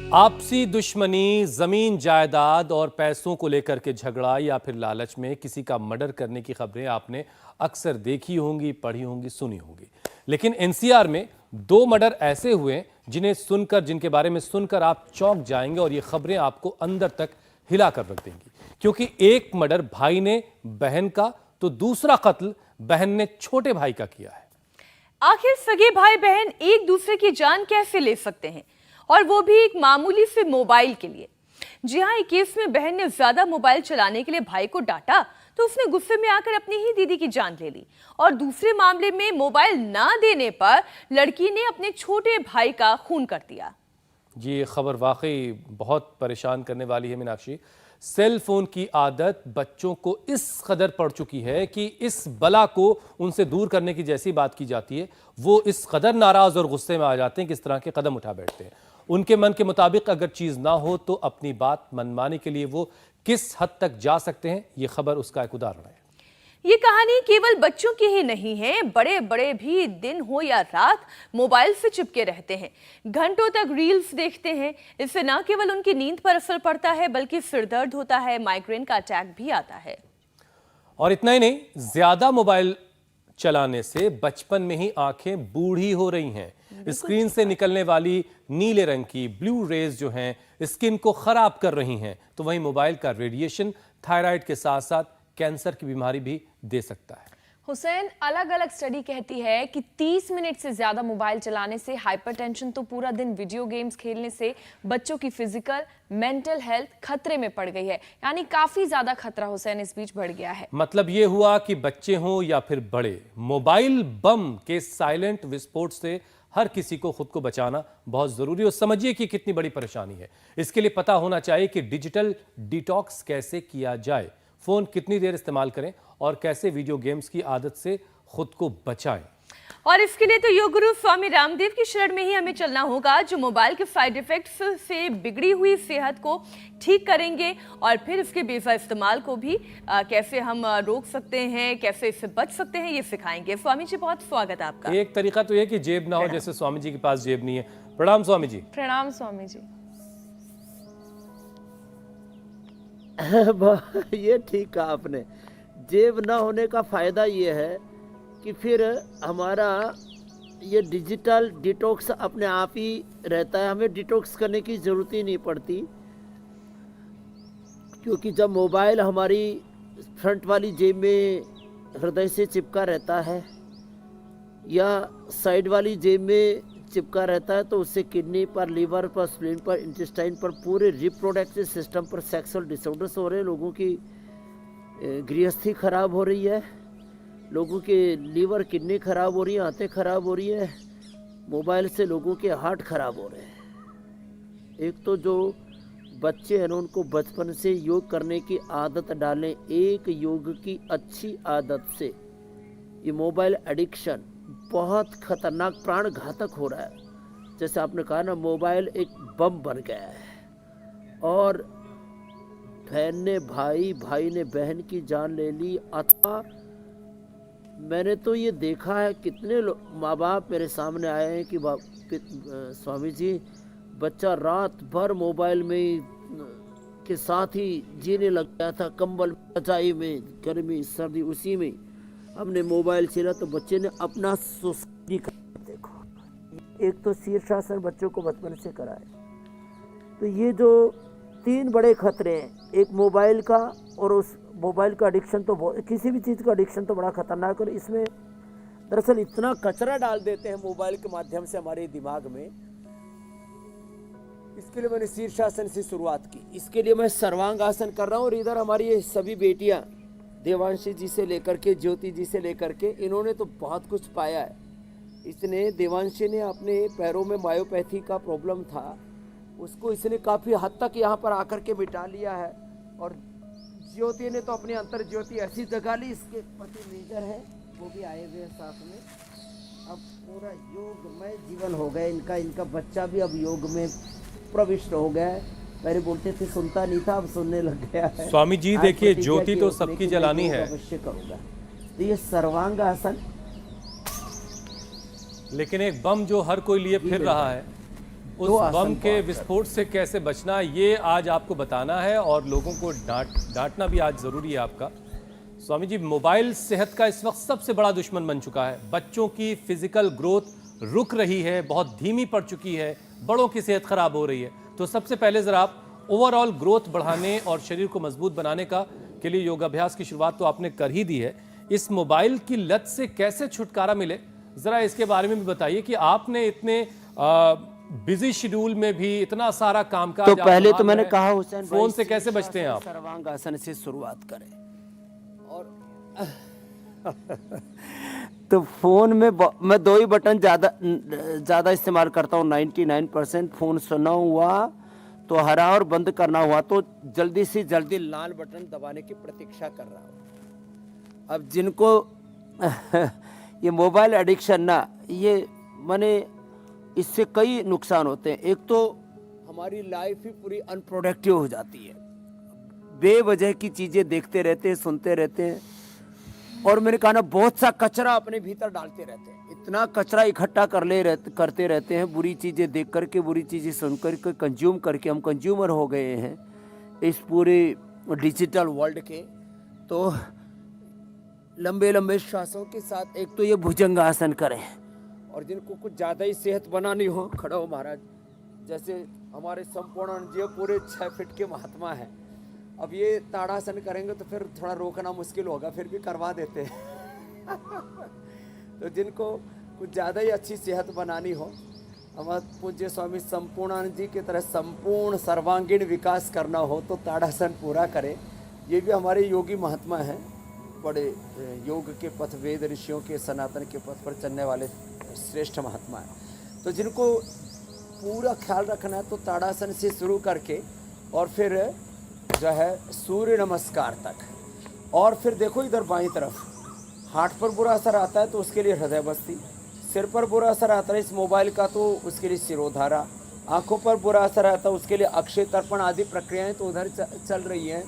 आपसी दुश्मनी, जमीन जायदाद और पैसों को लेकर के झगड़ा या फिर लालच में किसी का मर्डर करने की खबरें आपने अक्सर देखी होंगी, पढ़ी होंगी, सुनी होंगी। लेकिन एनसीआर में 2 मर्डर ऐसे हुए जिनके बारे में सुनकर आप चौंक जाएंगे और ये खबरें आपको अंदर तक हिला कर रख देंगी। क्योंकि एक मर्डर भाई ने बहन का तो दूसरा कत्ल बहन ने छोटे भाई का किया है। आखिर सगे भाई बहन एक दूसरे की जान कैसे ले सकते हैं, और वो भी एक मामूली से मोबाइल के लिए। जी हां, एक केस में बहन ने ज्यादा मोबाइल चलाने के लिए भाई को डांटा तो उसने गुस्से में आकर अपनी ही दीदी की जान ले ली, और दूसरे मामले में मोबाइल ना देने पर लड़की ने अपने छोटे भाई का खून कर दिया। ये खबर वाकई बहुत परेशान करने वाली है मीनाक्षी। सेल फोन की आदत बच्चों को इस कदर पड़ चुकी है कि इस बला को उनसे दूर करने की जैसी बात की जाती है, वो इस कदर नाराज और गुस्से में आ जाते हैं कि इस तरह के कदम उठा बैठते हैं। उनके मन के मुताबिक अगर चीज ना हो तो अपनी बात मनमाने के लिए वो किस हद तक जा सकते हैं, ये खबर उसका एक उदाहरण है। ये कहानी केवल बच्चों की ही नहीं है, बड़े बड़े भी दिन हो या रात मोबाइल से चिपके रहते हैं, घंटों तक रील्स देखते हैं। इससे न केवल उनकी नींद पर असर पड़ता है बल्कि सिरदर्द होता है, माइग्रेन का अटैक भी आता है। और इतना ही नहीं, ज्यादा मोबाइल चलाने से बचपन में ही आंखें बूढ़ी हो रही हैं। स्क्रीन से निकलने वाली नीले रंग की ब्लू रेज जो हैं स्किन को खराब कर रही हैं, तो वहीं मोबाइल का रेडिएशन थायराइड के साथ साथ कैंसर की बीमारी भी दे सकता है। हुसैन, अलग अलग स्टडी कहती है कि 30 मिनट से ज्यादा मोबाइल चलाने से, हाइपरटेंशन तो पूरा दिन वीडियो गेम्स खेलने से बच्चों की फिजिकल मेंटल हेल्थ खतरे में पड़ गई है। यानी काफी ज्यादा खतरा हुसैन इस बीच बढ़ गया है। मतलब ये हुआ कि बच्चे हों या फिर बड़े, मोबाइल बम के साइलेंट विस्फोट से हर किसी को खुद को बचाना बहुत जरूरी है। और समझिए कि कितनी बड़ी परेशानी है। इसके लिए पता होना चाहिए कि डिजिटल डिटॉक्स कैसे किया जाए, फोन कितनी देर इस्तेमाल करें और कैसे वीडियो गेम्स की आदत से खुद को बचाएं। और इसके लिए तो योग गुरु स्वामी रामदेव की शरण में ही हमें चलना होगा, जो मोबाइल के साइड इफेक्ट्स से बिगड़ी हुई सेहत को ठीक करेंगे और फिर इसके बेजा इस्तेमाल को भी कैसे हम रोक सकते हैं, कैसे इससे बच सकते हैं, ये सिखाएंगे। स्वामी जी, बहुत स्वागत आपका। एक तरीका तो यह कि जेब ना हो, जैसे स्वामी जी के पास जेब नहीं है। प्रणाम स्वामी जी। प्रणाम स्वामी जी। ये ठीक कहा आपने। जेब ना होने का फायदा ये है कि फिर हमारा ये डिजिटल डिटॉक्स अपने आप ही रहता है, हमें डिटॉक्स करने की ज़रूरत ही नहीं पड़ती। क्योंकि जब मोबाइल हमारी फ्रंट वाली जेब में हृदय से चिपका रहता है या साइड वाली जेब में चिपका रहता है, तो उससे किडनी पर, लीवर पर, स्प्लीन पर, इंटेस्टाइन पर, पूरे रिप्रोडक्टिव सिस्टम पर सेक्सुअल डिसऑर्डर्स हो रहे हैं। लोगों की गृहस्थी खराब हो रही है, लोगों के लीवर, किडनी खराब हो रही है, आंतें खराब हो रही है। मोबाइल से लोगों के हार्ट खराब हो रहे हैं। एक तो जो बच्चे हैं उनको बचपन से योग करने की आदत डालें। एक योग की अच्छी आदत से ये मोबाइल एडिक्शन बहुत खतरनाक, प्राण घातक हो रहा है। जैसे आपने कहा ना, मोबाइल एक बम बन गया है और बहन ने भाई, भाई ने बहन की जान ले ली। अथवा मैंने तो ये देखा है, कितने माँ बाप मेरे सामने आए हैं कि स्वामी जी, बच्चा रात भर मोबाइल में के साथ ही जीने लग गया था, कंबल रजाई में, गर्मी सर्दी उसी में हमने मोबाइल छीना तो बच्चे ने अपना सुसाइड कर। देखो, एक तो शीर्षासन बच्चों को बचपन से कराए। तो ये जो 3 बड़े खतरे हैं, एक मोबाइल का, और उस मोबाइल का एडिक्शन तो किसी भी चीज़ का एडिक्शन तो बड़ा खतरनाक है। और इसमें दरअसल इतना कचरा डाल देते हैं मोबाइल के माध्यम से हमारे दिमाग में। इसके लिए मैंने शीर्षासन से शुरुआत की। इसके लिए मैं सर्वांग आसन कर रहा हूँ। और इधर हमारी ये सभी बेटियाँ, देवांशी जी से लेकर के ज्योति जी से लेकर के, इन्होंने तो बहुत कुछ पाया है। इसने, देवांशी ने अपने पैरों में मायोपैथी का प्रॉब्लम था, उसको इसने काफ़ी हद तक यहाँ पर आकर के मिटा लिया है। और ज्योति ने तो अपनी अंतर ज्योति ऐसी जगा ली। इसके पति मेजर है, वो भी आए हुए हैं साथ में। अब पूरा योगमय जीवन हो गया इनका। इनका बच्चा भी अब योग में प्रविष्ट हो गया है। पहले बोलते थे सुनता नहीं था, अब सुनने लग गया है। स्वामी जी देखिए, ज्योति तो सबकी जलानी है। अवश्य करूँगा। तो ये सर्वांग आसन, लेकिन एक बम जो हर कोई लिए फिर रहा है, उस बम के विस्फोट से कैसे बचना, ये आज आपको बताना है और लोगों को डांटना भी आज जरूरी है आपका। स्वामी जी, मोबाइल सेहत का इस वक्त सबसे बड़ा दुश्मन बन चुका है। बच्चों की फिजिकल ग्रोथ रुक रही है, बहुत धीमी पड़ चुकी है, बड़ों की सेहत खराब हो रही है। तो सबसे पहले जरा आप ओवरऑल ग्रोथ बढ़ाने और शरीर को मजबूत बनाने के लिए योगाभ्यास की शुरुआत तो आपने कर ही दी है। इस मोबाइल की लत से कैसे छुटकारा मिले, जरा इसके बारे में भी बताइए कि आपने इतने बिजी शेड्यूल में भी इतना सारा कामकाज। तो पहले तो मैंने कहा हुसैन भाई, फोन से कैसे बचते हैं आप? सर्वांगासन से शुरुआत करें। और तो फोन में मैं 2 ही बटन ज्यादा इस्तेमाल करता हूँ। 99% फोन सुना हुआ तो हरा और बंद करना हुआ तो जल्दी से जल्दी लाल बटन दबाने की प्रतीक्षा कर रहा हूँ। अब जिनको ये मोबाइल एडिक्शन ना, ये माने इससे कई नुकसान होते हैं। एक तो हमारी लाइफ ही पूरी अनप्रोडक्टिव हो जाती है, बेवजह की चीजें देखते रहते हैं, सुनते रहते हैं, और मैंने कहा ना बहुत सा कचरा अपने भीतर डालते रहते हैं। इतना कचरा इकट्ठा करते रहते हैं, बुरी चीजें देख करके, बुरी चीजें सुन करके, कंज्यूम करके हम कंज्यूमर हो गए हैं इस पूरे डिजिटल वर्ल्ड के। तो लंबे लंबे श्वासों के साथ एक तो ये भुजंगासन करें, और जिनको कुछ ज़्यादा ही सेहत बनानी हो, खड़ा हो महाराज, जैसे हमारे संपूर्णानंद जी पूरे 6 फीट के महात्मा हैं। अब ये ताड़ासन करेंगे तो फिर थोड़ा रोकना मुश्किल होगा, फिर भी करवा देते हैं। तो जिनको कुछ ज़्यादा ही अच्छी सेहत बनानी हो, हमारे पूज्य स्वामी संपूर्णानंद जी की तरह संपूर्ण सर्वांगीण विकास करना हो तो ताड़ासन पूरा करें। ये भी हमारे योगी महात्मा हैं, बड़े योग के पथ, वेद ऋषियों के सनातन के पथ पर चलने वाले श्रेष्ठ महात्मा है। तो जिनको पूरा ख्याल रखना है तो ताड़ासन से शुरू करके और फिर जो है सूर्य नमस्कार तक, और फिर देखो इधर बाईं तरफ, हार्ट पर बुरा असर आता है तो उसके लिए हृदय बस्ती, सिर पर बुरा असर आता है इस मोबाइल का तो उसके लिए शिरोधारा, आंखों पर बुरा असर आता है उसके लिए अक्षय तर्पण आदि प्रक्रियाएं तो उधर चल रही हैं।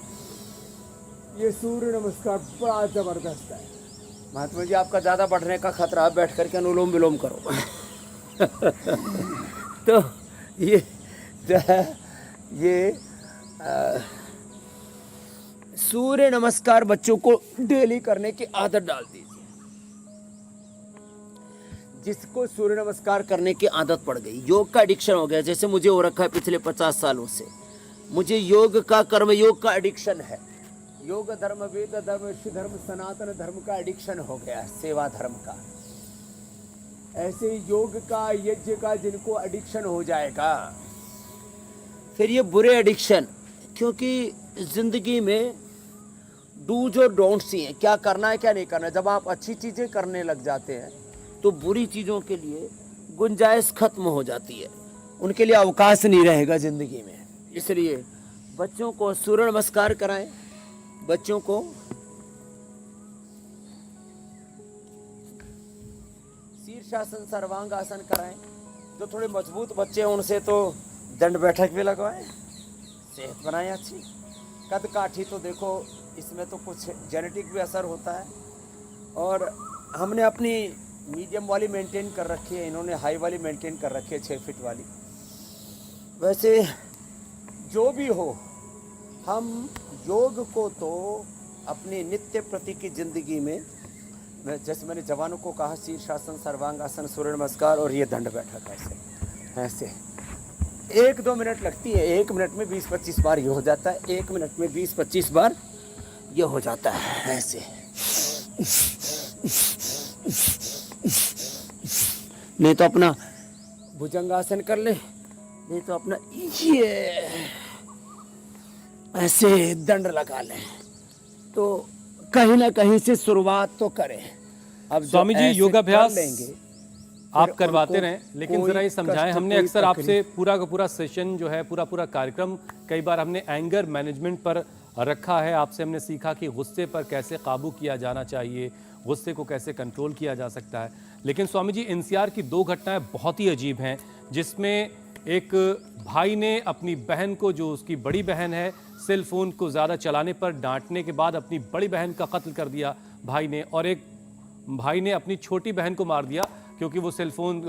ये सूर्य नमस्कार बड़ा जबरदस्त है। महात्मा जी, आपका ज़्यादा बढ़ने का खतरा, आप बैठ करके अनुलोम विलोम करो। तो ये सूर्य नमस्कार बच्चों को डेली करने की आदत डाल दीजिए। जिसको सूर्य नमस्कार करने की आदत पड़ गई, योग का एडिक्शन हो गया, जैसे मुझे हो रखा है पिछले 50 सालों से, मुझे योग का, कर्म योग का एडिक्शन है। योग धर्म, वेद धर्म, ऋषि धर्म, सनातन धर्म का एडिक्शन हो गया, सेवा धर्म का। ऐसे योग का, यज्ञ का जिनको एडिक्शन हो जाएगा, फिर ये बुरे एडिक्शन, क्योंकि जिंदगी में डूज और डोंट्स ही हैं, क्या करना है क्या नहीं करना है। जब आप अच्छी चीजें करने लग जाते हैं तो बुरी चीजों के लिए गुंजाइश खत्म हो जाती है, उनके लिए अवकाश नहीं रहेगा जिंदगी में। इसलिए बच्चों को सूर्य नमस्कार कराएं, बच्चों को शीर्षासन, सर्वांगासन कराएं। जो थोड़े मजबूत बच्चे हैं उनसे तो दंड बैठक भी लगवाएं, सेहत बनाएं अच्छी। कद काठी तो देखो इसमें तो कुछ जेनेटिक भी असर होता है, और हमने अपनी मीडियम वाली मेंटेन कर रखी है, इन्होंने हाई वाली मेंटेन कर रखी है, 6 फीट वाली। वैसे जो भी हो, हम योग को तो अपनी नित्य प्रति की जिंदगी में, जैसे मैंने जवानों को कहा, शीर्षासन, सर्वांगासन, सूर्य नमस्कार और ये दंड बैठक, ऐसे 1-2 मिनट लगती है, 1 मिनट में 20-25 बार ये हो जाता है, 1 मिनट में 20-25 बार ये हो जाता है ऐसे। नहीं तो अपना भुजंगासन कर ले, नहीं तो अपना ये ऐसे दंड लगा ले, तो कहीं ना कहीं से शुरुआत तो करें। अब स्वामी जी, योगाभ्यास लेंगे आप करवाते रहें, लेकिन जरा ये समझाएं, हमने अक्सर आपसे पूरा का पूरा सेशन जो है, पूरा कार्यक्रम कई बार हमने एंगर मैनेजमेंट पर रखा है। आपसे हमने सीखा कि गुस्से पर कैसे काबू किया जाना चाहिए, गुस्से को कैसे कंट्रोल किया जा सकता है। लेकिन स्वामी जी, एनसीआर की 2 घटनाएं बहुत ही अजीब हैं, जिसमें एक भाई ने अपनी बहन को, जो उसकी बड़ी बहन है, सेल फोन को ज़्यादा चलाने पर डांटने के बाद अपनी बड़ी बहन का कत्ल कर दिया भाई ने, और एक भाई ने अपनी छोटी बहन को मार दिया क्योंकि वो सेल फोन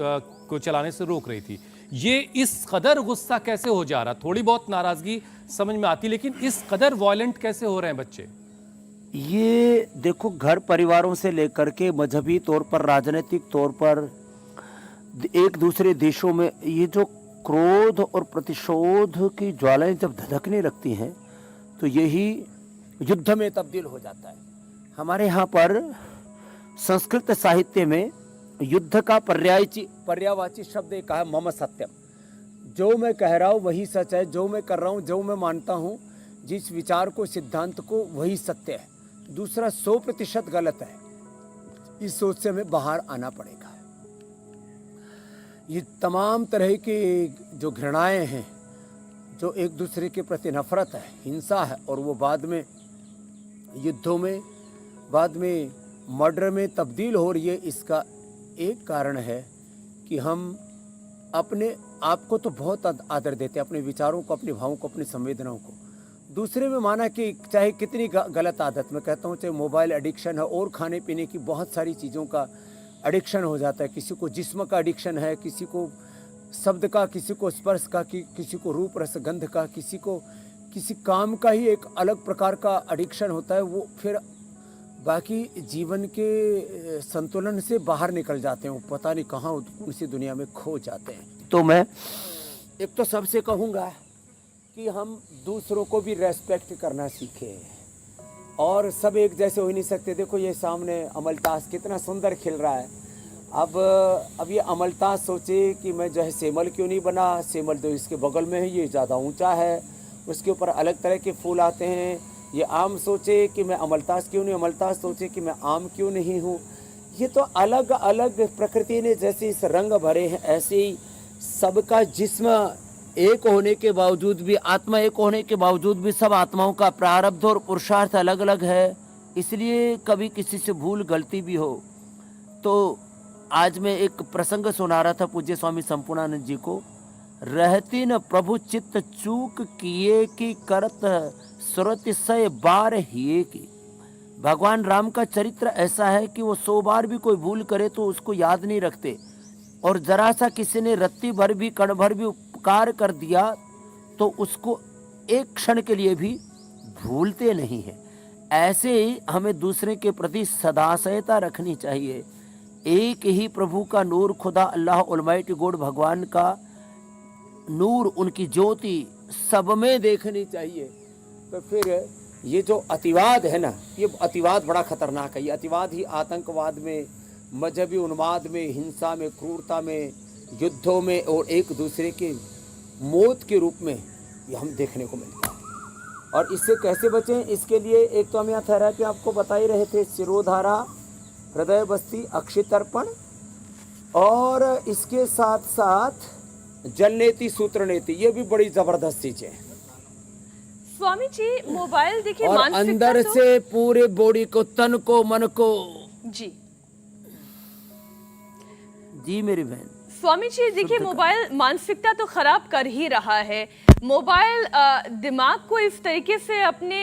को चलाने से रोक रही थी। ये इस कदर गुस्सा कैसे हो जा रहा? थोड़ी बहुत नाराजगी समझ में आती, लेकिन इस कदर वॉयलेंट कैसे हो रहे हैं बच्चे? ये देखो, घर परिवारों से लेकर के मजहबी तौर पर, राजनीतिक तौर पर, एक दूसरे देशों में ये जो क्रोध और प्रतिशोध की ज्वालाएं जब धधकने लगती हैं तो यही युद्ध में तब्दील हो जाता है। हमारे यहाँ पर संस्कृत साहित्य में युद्ध का पर्यायवाची शब्द एक है, मम सत्यम। जो मैं कह रहा हूँ वही सच है, जो मैं कर रहा हूँ, जो मैं मानता हूँ, जिस विचार को, सिद्धांत को, वही सत्य है। दूसरा 100% गलत है। इस सोच से हमें बाहर आना पड़ेगा। ये तमाम तरह की जो घृणाएं हैं, जो एक दूसरे के प्रति नफरत है, हिंसा है, और वो बाद में युद्धों में, बाद में मर्डर में तब्दील हो रही है, इसका एक कारण है कि हम अपने आप को तो बहुत आदर देते हैं, अपने विचारों को, अपने भावों को, अपनी संवेदनाओं को। दूसरे में माना कि चाहे कितनी गलत आदत, मैं कहता हूँ, चाहे मोबाइल एडिक्शन है और खाने पीने की बहुत सारी चीज़ों का एडिक्शन हो जाता है। किसी को जिस्म का एडिक्शन है, किसी को शब्द का, किसी को स्पर्श का, किसी को रूप रस गंध का, किसी को किसी काम का ही एक अलग प्रकार का एडिक्शन होता है। वो फिर बाकी जीवन के संतुलन से बाहर निकल जाते हैं, वो पता नहीं कहाँ उसी दुनिया में खो जाते हैं। तो मैं एक तो सबसे कहूँगा कि हम दूसरों को भी रेस्पेक्ट करना सीखें, और सब एक जैसे हो ही नहीं सकते। देखो ये सामने अमलतास कितना सुंदर खिल रहा है। अब ये अमलतास सोचे कि मैं जो है सेमल क्यों नहीं बना, सेमल तो इसके बगल में है, ये ज़्यादा ऊंचा है, उसके ऊपर अलग तरह के फूल आते हैं। ये आम सोचे कि मैं अमलतास क्यों नहीं, अमलतास सोचे कि मैं आम क्यों नहीं हूँ। ये तो अलग अलग प्रकृति ने जैसे इस रंग भरे हैं, ऐसे ही सबका जिस्म एक होने के बावजूद भी, आत्मा एक होने के बावजूद भी, सब आत्माओं का प्रारब्ध और पुरुषार्थ अलग अलग है। इसलिए कभी किसी से भूल गलती भी हो तो, आज मैं एक प्रसंग सुना रहा था पूज्य स्वामी संपूर्णानंद जी को। रहती न प्रभु चित्त चूक किए की करत सुरत सय बार हिए की। भगवान राम का चरित्र ऐसा है कि वो 100 बार भी कोई भूल करे तो उसको याद नहीं रखते, और जरा सा किसी ने रत्ती भर भी, कण भर भी उपकार कर दिया तो उसको एक क्षण के लिए भी भूलते नहीं है। ऐसे ही हमें दूसरे के प्रति सदाशयता रखनी चाहिए। एक ही प्रभु का नूर, खुदा अल्लाह ऑलमाइटी गॉड, भगवान का नूर, उनकी ज्योति सब में देखनी चाहिए। तो फिर ये जो अतिवाद है ना, ये अतिवाद बड़ा खतरनाक है। ये अतिवाद ही आतंकवाद में, मजहबी उन्माद में, हिंसा में, क्रूरता में, युद्धों में और एक दूसरे के मौत के रूप में ये हम देखने को मिलता है। और इससे कैसे बचें, इसके लिए एक तो हम यहाँ थेरेपी आपको बता ही रहे थे, शिरोधारा, हृदय बस्ती, अक्षय तर्पण, और इसके साथ साथ जल नीति, सूत्र नीति, ये भी बड़ी जबरदस्त चीजें हैं। स्वामी जी, मोबाइल देखिए और अंदर से पूरे बॉडी को, तन को, मन को। जी मेरी बहन। स्वामी जी देखिए, मोबाइल मानसिकता तो खराब कर ही रहा है। मोबाइल दिमाग को इस तरीके से अपने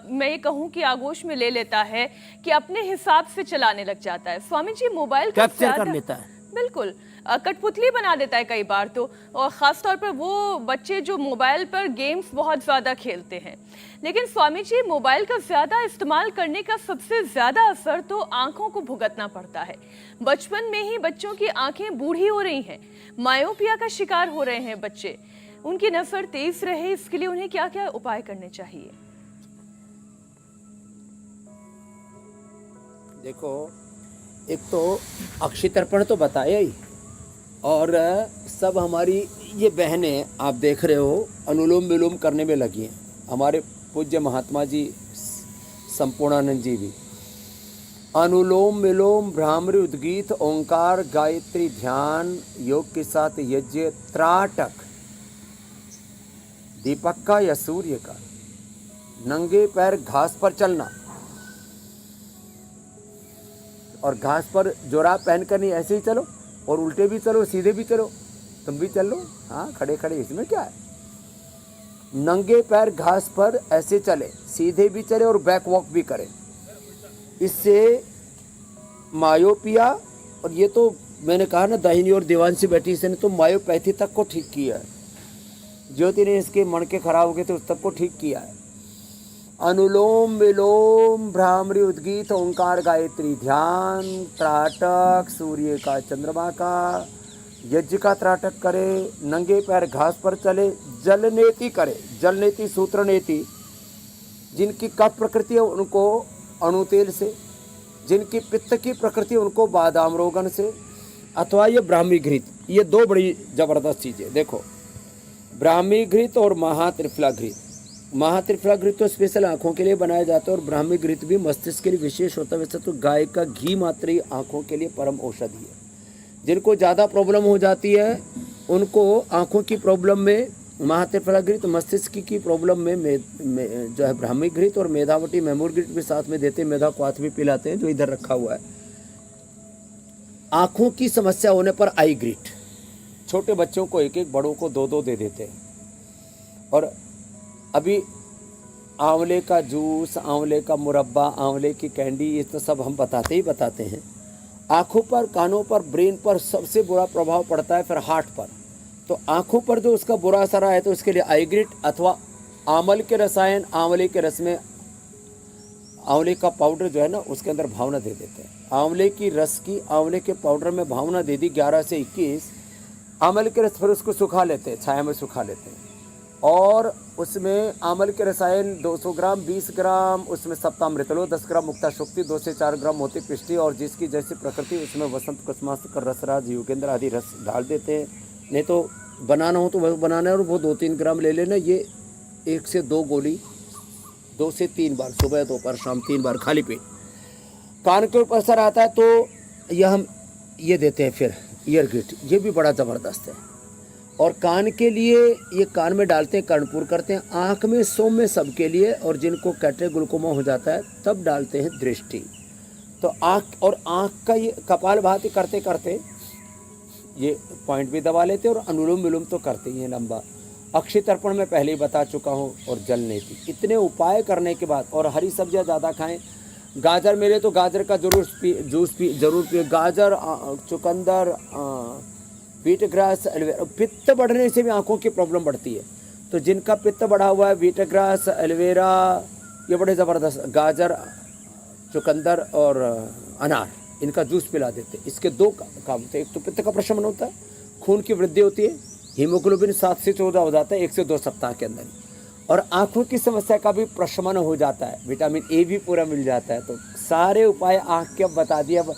मैं ये कहूँ कि आगोश में ले लेता है कि अपने हिसाब से चलाने लग जाता है। स्वामी जी, मोबाइल कैप्चर कर लेता है, बिल्कुल कठपुतली बना देता है कई बार तो, और ख़ास तौर पर वो बच्चे जो मोबाइल पर गेम्स बहुत ज़्यादा खेलते हैं। लेकिन स्वामी जी, मोबाइल का ज़्यादा इस्तेमाल करने का सबसे ज़्यादा असर तो आंखों को भुगतना पड़ता है। बचपन में ही बच्चों की आंखें बूढ़ी हो रही हैं, मायोपिया का शिकार हो रहे हैं बच्चे। उनकी नज़र तेज रहे, इसके लिए उन्हें क्या क्या उपाय करने चाहिए? देखो, एक तो अक्षय तर्पण तो बताया ही, और सब हमारी ये बहनें आप देख रहे हो अनुलोम विलोम करने में लगी हैं। हमारे पूज्य महात्मा जी संपूर्णानंद जी भी अनुलोम विलोम, भ्रामरी, उद्गीत, ओंकार, गायत्री, ध्यान, योग के साथ यज्ञ, त्राटक, दीपक का या सूर्य का, नंगे पैर घास पर चलना, और घास पर जोराब पहनकर नहीं, ऐसे ही चलो, और उल्टे भी चलो, सीधे भी चलो, तुम भी चल लो, हाँ खड़े खड़े, इसमें क्या है। नंगे पैर घास पर ऐसे चले, सीधे भी चले और बैक वॉक भी करें। इससे मायोपिया, और ये तो मैंने कहा ना दाहिनी ओर देवांशी बैठी, इसने तो मायोपैथी तक को ठीक किया है। ज्योति ने इसके मणके खराब हो गए थे उस तक को ठीक किया है। अनुलोम विलोम भ्रामरी उद्गीत ओंकार गायत्री ध्यान त्राटक सूर्य का चंद्रमा का यज्ञ का त्राटक करे, नंगे पैर घास पर चले, जलनेति करे, जलनेति सूत्र नेति। जिनकी कफ प्रकृति है उनको अणु तेल से, जिनकी पित्त की प्रकृति उनको बादाम रोगन से, अथवा ये ब्राह्मी घृत। ये दो बड़ी जबरदस्त चीज़ें। देखो ब्राह्मी घृत और महात्रिफला घृत। महात्रिफला घृत तो स्पेशल आँखों के लिए बनाया जाता है और ब्राह्मी घृत भी मस्तिष्क के लिए विशेष होता है। वैसे तो गाय का घी मात्र ही आँखों के लिए परम औषधि है। जिनको ज़्यादा प्रॉब्लम हो जाती है उनको आँखों की प्रॉब्लम में महात्रिफला घृत, मस्तिष्क की प्रॉब्लम में जो है ब्राह्मी घृत और मेधावटी मैमूर घृत भी साथ में देते हैं। मेधा क्वाथ भी पिलाते हैं जो इधर रखा हुआ है। आँखों की समस्या होने पर आई घृत, छोटे बच्चों को एक एक, बड़ों को दो दो दे देते हैं। और अभी आंवले का जूस, आंवले का मुरब्बा, आंवले की कैंडी, ये तो सब हम बताते ही बताते हैं। आँखों पर, कानों पर, ब्रेन पर सबसे बुरा प्रभाव पड़ता है फिर हार्ट पर। तो आँखों पर जो उसका बुरा असर है तो उसके लिए आईग्रिट अथवा आंवल के रसायन, आंवले के रस में आंवले का पाउडर जो है ना उसके अंदर भावना दे देते हैं। आंवले की रस की, आंवले के पाउडर में भावना दे दी 11 से 21। आंवले के रस फिर उसको सुखा लेते हैं, छाया में सुखा लेते हैं और उसमें आंवल के रसायन 200 ग्राम, 20 ग्राम उसमें सप्तामृत लो, 10 ग्राम मुक्ता शुक्ति, 2 से 4 ग्राम मोती पिष्टी और जिसकी जैसी प्रकृति उसमें वसंत कुसुमाकर रसराज युगेंद्र आदि रस डाल देते हैं। नहीं तो बनाना हो तो वह बनाना है और वो 2-3 ग्राम ले लेना। ये 1 से 2 गोली 2 से 3 बार, सुबह दोपहर शाम 3 बार खाली पेट। कान के ऊपर असर आता है तो यह हम ये देते हैं फिर ईयर गिट, ये भी बड़ा ज़बरदस्त है। और कान के लिए ये कान में डालते हैं, कर्णपुर करते हैं। आँख में, सौम्य सबके लिए, और जिनको कैटरेक्ट ग्लूकोमा हो जाता है तब डालते हैं दृष्टि। तो आँख का ये कपालभाति करते करते ये पॉइंट भी दबा लेते और अनुलोम विलोम तो करते ही हैं लंबा। अक्षय तर्पण में पहले ही बता चुका हूँ और जलनेति। इतने उपाय करने के बाद, और हरी सब्जियाँ ज़्यादा खाएं। गाजर मिले तो गाजर का जूस जरूर पिए। गाजर, चुकंदर, व्हीट ग्रास, एलोवेरा। पित्त बढ़ने से भी आँखों की प्रॉब्लम बढ़ती है। तो जिनका पित्त बढ़ा हुआ है, व्हीट ग्रास, एलोवेरा, ये बड़े ज़बरदस्त। गाजर, चुकंदर और अनार, इनका जूस पिला देते। इसके 2 काम होते हैं। एक तो पित्त का प्रशमन होता है, खून की वृद्धि होती है, हीमोग्लोबिन 7 से 14 हो जाता है 1 से 2 सप्ताह के अंदर, और आँखों की समस्या का भी प्रशमन हो जाता है, विटामिन ए भी पूरा मिल जाता है। तो सारे उपाय आँख के अब बता दिए। अब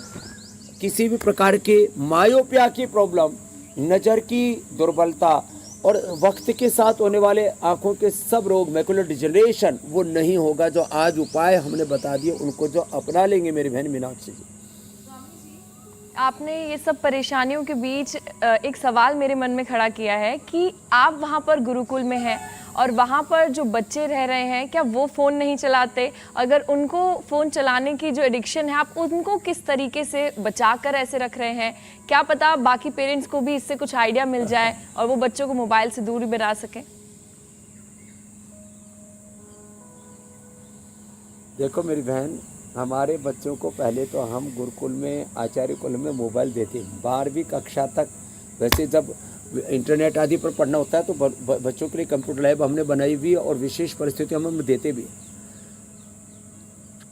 किसी भी प्रकार के मायोपिया की प्रॉब्लम, नज़र की दुर्बलता और वक्त के साथ होने वाले आँखों के सब रोग, मैकुलर डिजनरेशन, वो नहीं होगा। जो आज उपाय हमने बता दिए उनको जो अपना लेंगे मेरी बहन मीनाक्षी जी। आपने ये सब परेशानियों के बीच एक सवाल मेरे मन में खड़ा किया है कि आप वहाँ पर गुरुकुल में हैं और वहाँ पर जो बच्चे रह रहे हैं, क्या वो फ़ोन नहीं चलाते? अगर उनको फ़ोन चलाने की जो एडिक्शन है, आप उनको किस तरीके से बचा कर ऐसे रख रहे हैं? क्या पता बाकी पेरेंट्स को भी इससे कुछ आइडिया मिल जाए और वो बच्चों को मोबाइल से दूरी बना सकें। देखो मेरी बहन, हमारे बच्चों को पहले तो हम गुरुकुल में, आचार्य कुल में मोबाइल देते हैं 12वीं कक्षा तक। वैसे जब इंटरनेट आदि पर पढ़ना होता है तो बच्चों के लिए कंप्यूटर लैब हमने बनाई हुई और विशेष परिस्थितियों में हम देते भी,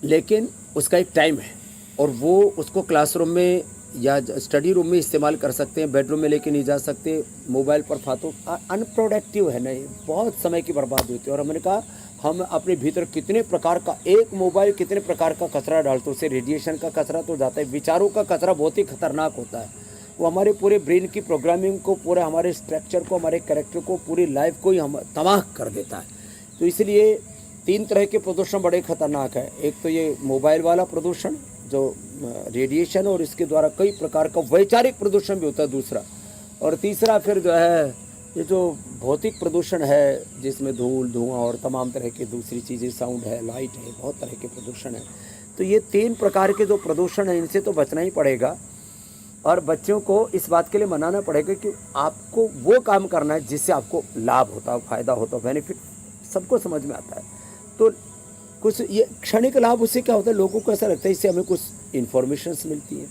लेकिन उसका एक टाइम है और वो उसको क्लासरूम में या स्टडी रूम में इस्तेमाल कर सकते हैं, बेडरूम में लेके नहीं जा सकते। मोबाइल पर फालतू अनप्रोडक्टिव है ना, ये बहुत समय की बर्बादी होती है। और हमने कहा हम अपने भीतर कितने प्रकार का, एक मोबाइल कितने प्रकार का कचरा डालते, उससे रेडिएशन का कचरा तो जाता है, विचारों का कचरा बहुत ही खतरनाक होता है। वो हमारे पूरे ब्रेन की प्रोग्रामिंग को, पूरे हमारे स्ट्रक्चर को, हमारे कैरेक्टर को, पूरी लाइफ को ही हम तबाह कर देता है। तो इसलिए 3 तरह के प्रदूषण बड़े खतरनाक है। एक तो ये मोबाइल वाला प्रदूषण जो रेडिएशन, और इसके द्वारा कई प्रकार का वैचारिक प्रदूषण भी होता है दूसरा, और तीसरा फिर जो है ये जो भौतिक प्रदूषण है जिसमें धूल, धुआं और तमाम तरह की दूसरी चीज़ें, साउंड है, लाइट है, बहुत तरह के प्रदूषण है। तो ये 3 प्रकार के जो प्रदूषण हैं इनसे तो बचना ही पड़ेगा। और बच्चों को इस बात के लिए मनाना पड़ेगा कि आपको वो काम करना है जिससे आपको लाभ होता हो, फ़ायदा होता हो, बेनिफिट सबको समझ में आता है। तो कुछ ये क्षणिक लाभ, उससे क्या होता है, लोगों को ऐसा लगता है इससे हमें कुछ इन्फॉर्मेशंस मिलती हैं,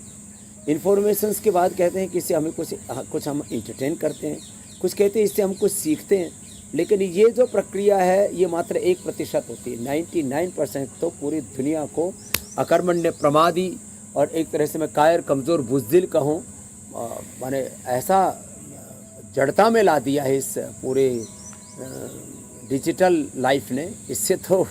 इन्फॉर्मेशंस के बाद कहते हैं कि इससे हमें कुछ हम इंटरटेन करते हैं, कुछ कहते हैं इससे हम कुछ सीखते हैं, लेकिन ये जो प्रक्रिया है ये मात्र 1% होती है। 99% तो पूरी दुनिया को अकर्मण्य, प्रमादी और एक तरह से मैं कायर, कमज़ोर, बुज़दिल कहूँ, माने ऐसा जड़ता में ला दिया है इस पूरे डिजिटल लाइफ ने। इससे तो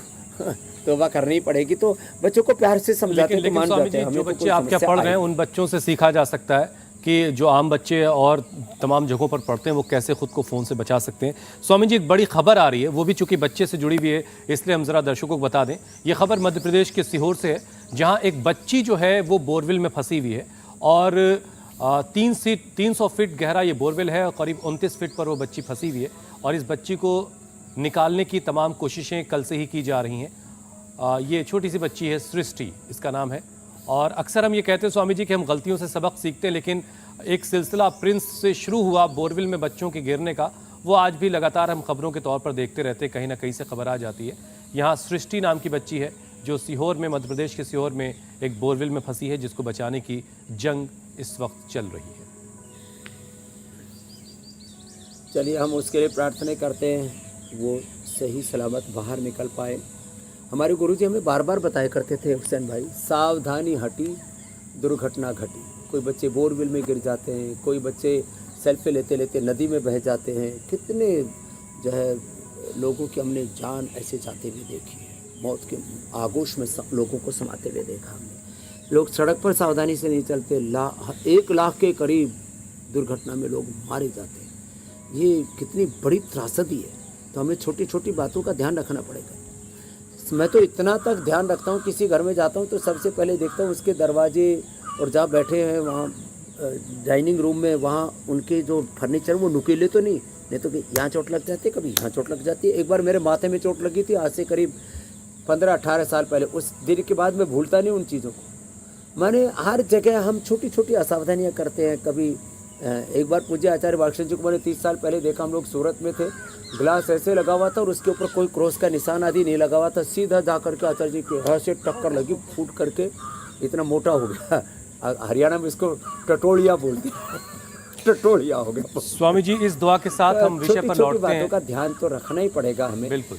तौबा करनी पड़ेगी। तो बच्चों को प्यार से समझाते हैं तो मान जाते हैं। जो बच्चे आप क्या पढ़ रहे हैं उन बच्चों से सीखा जा सकता है कि जो आम बच्चे और तमाम जगहों पर पढ़ते हैं वो कैसे खुद को फ़ोन से बचा सकते हैं। स्वामी जी, एक बड़ी खबर आ रही है, वो भी चूंकि बच्चे से जुड़ी हुई है इसलिए हम ज़रा दर्शकों को बता दें। ये खबर मध्य प्रदेश के सीहोर से है, जहाँ एक बच्ची जो है वो बोरवेल में फंसी हुई है और 300 फीट गहरा ये बोरवेल है और करीब 29 फीट पर वो बच्ची फंसी हुई है और इस बच्ची को निकालने की तमाम कोशिशें कल से ही की जा रही हैं। ये छोटी सी बच्ची है, सृष्टि इसका नाम है। और अक्सर हम ये कहते हैं स्वामी जी कि हम गलतियों से सबक सीखते हैं, लेकिन एक सिलसिला प्रिंस से शुरू हुआ बोरवेल में बच्चों के गिरने का, वो आज भी लगातार हम खबरों के तौर पर देखते रहते हैं, कहीं ना कहीं से खबर आ जाती है। यहाँ सृष्टि नाम की बच्ची है जो सीहोर में, मध्य प्रदेश के सीहोर में एक बोरवेल में फंसी है, जिसको बचाने की जंग इस वक्त चल रही है। चलिए हम उसके लिए प्रार्थना करते हैं वो सही सलामत बाहर निकल पाए। हमारे गुरुजी हमें बार बार बताया करते थे, हुसैन भाई, सावधानी हटी दुर्घटना घटी। कोई बच्चे बोरवेल में गिर जाते हैं, कोई बच्चे सेल्फी लेते लेते नदी में बह जाते हैं। कितने जो है लोगों की हमने जान ऐसे जाते हुए देखी है, मौत के आगोश में लोगों को समाते हुए देखा हमने। लोग सड़क पर सावधानी से नहीं चलते, 1 लाख के करीब दुर्घटना में लोग मारे जाते हैं। ये कितनी बड़ी त्रासदी है, तो हमें छोटी छोटी बातों का ध्यान रखना पड़ेगा। मैं तो इतना तक ध्यान रखता हूँ, किसी घर में जाता हूँ तो सबसे पहले देखता हूँ उसके दरवाजे और जहाँ बैठे हैं वहाँ डाइनिंग रूम में, वहाँ उनके जो फर्नीचर वो नुकीले तो नहीं तो यहाँ चोट लग जाती है, कभी यहाँ चोट लग जाती है। एक बार मेरे माथे में चोट लगी थी आज से करीब 15-18 साल पहले। उस दिन के बाद मैं भूलता नहीं उन चीज़ों को। मैंने हर जगह हम छोटी छोटी असावधानियाँ करते हैं। कभी एक बार पूज्य आचार्य बालकृष्ण जी को मैंने 30 साल पहले देखा, हम लोग सूरत में थे, ग्लास ऐसे लगा हुआ था और उसके ऊपर कोई क्रॉस का निशान आदि नहीं लगा हुआ था। सीधा जा करके आचार्य जी के ऐसे टक्कर लगी, फूट करके इतना मोटा हो गया। हरियाणा में इसको टटोलिया बोलते हैं, टटोलिया हो गया। स्वामी जी, इस दुआ के साथ हम विषय पर लौटते हैं। बातों का ध्यान तो रखना ही पड़ेगा हमें, बिल्कुल,